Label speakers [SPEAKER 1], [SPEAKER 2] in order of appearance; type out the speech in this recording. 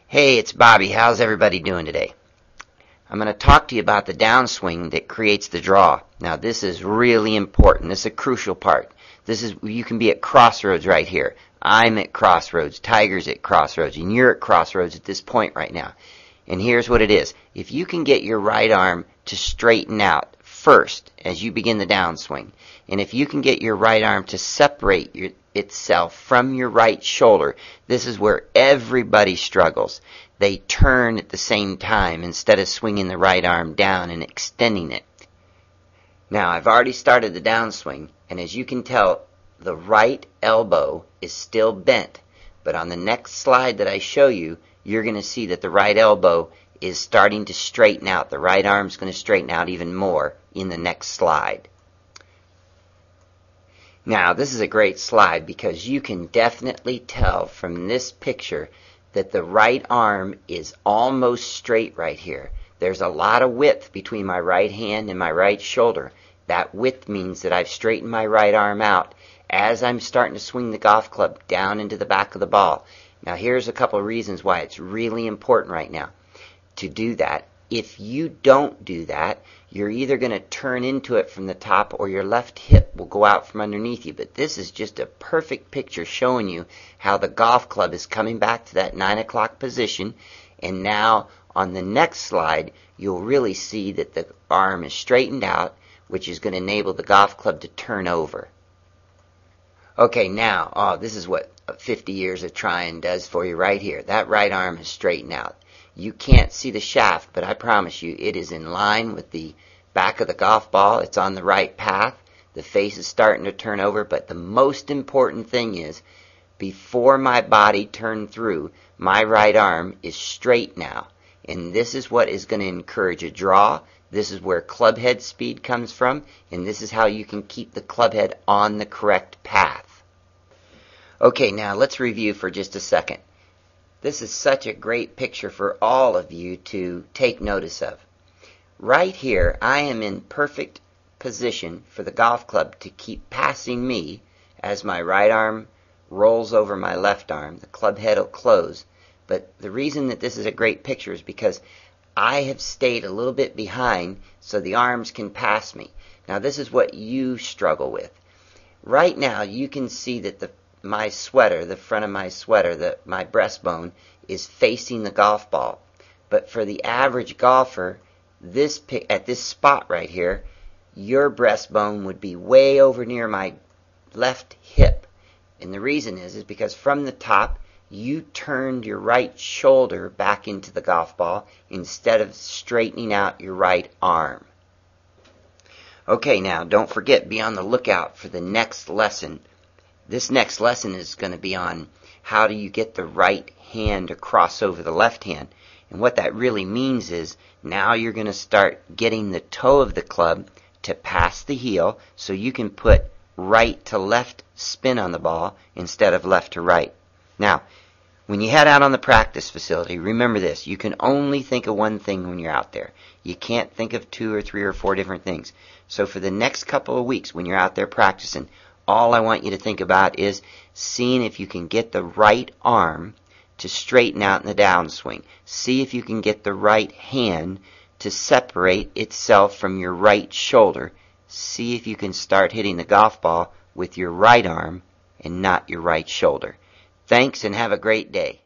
[SPEAKER 1] Hey, it's Bobby. How's everybody doing today? I'm going to talk to you about the downswing that creates the draw. Now, this is really important. This is a crucial part. You can be at crossroads right here. I'm at crossroads. Tiger's at crossroads. And you're at crossroads at this point right now. And here's what it is. If you can get your right arm to straighten out first as you begin the downswing, and if you can get your right arm to separate itself from your right shoulder, this is where everybody struggles. They turn at the same time instead of swinging the right arm down and extending it. Now, I've already started the downswing, and as you can tell, the right elbow is still bent. But on the next slide that I show you, you're going to see that the right elbow is starting to straighten out. The right arm's going to straighten out even more in the next slide. Now, this is a great slide because you can definitely tell from this picture that the right arm is almost straight right here. There's a lot of width between my right hand and my right shoulder. That width means that I've straightened my right arm out as I'm starting to swing the golf club down into the back of the ball. Now, here's a couple of reasons why it's really important right now to do that. If you don't do that, you're either going to turn into it from the top or your left hip will go out from underneath you. But this is just a perfect picture showing you how the golf club is coming back to that 9 o'clock position. And now on the next slide, you'll really see that the arm is straightened out, which is going to enable the golf club to turn over. Okay, now, this is what 50 years of trying does for you right here. That right arm is straightened out. You can't see the shaft, but I promise you it is in line with the back of the golf ball. It's on the right path. The face is starting to turn over, but the most important thing is before my body turned through, my right arm is straight now. And this is what is going to encourage a draw. This is where club head speed comes from, and this is how you can keep the club head on the correct path. Okay, now let's review for just a second. This is such a great picture for all of you to take notice of. Right here, I am in perfect position for the golf club to keep passing me as my right arm rolls over my left arm. The club head will close. But the reason that this is a great picture is because I have stayed a little bit behind so the arms can pass me. Now, this is what you struggle with. Right now, you can see that my sweater, the front of my sweater, my breastbone, is facing the golf ball. But for the average golfer, at this spot right here, your breastbone would be way over near my left hip. And the reason is because from the top, you turned your right shoulder back into the golf ball instead of straightening out your right arm. Okay, now, don't forget, be on the lookout for the next lesson. This next lesson is going to be on how do you get the right hand to cross over the left hand. And what that really means is now you're going to start getting the toe of the club to pass the heel so you can put right to left spin on the ball instead of left to right. Now, when you head out on the practice facility, remember this. You can only think of one thing when you're out there. You can't think of 2 or 3 or 4 different things. So for the next couple of weeks when you're out there practicing, all I want you to think about is seeing if you can get the right arm to straighten out in the downswing. See if you can get the right hand to separate itself from your right shoulder. See if you can start hitting the golf ball with your right arm and not your right shoulder. Thanks and have a great day.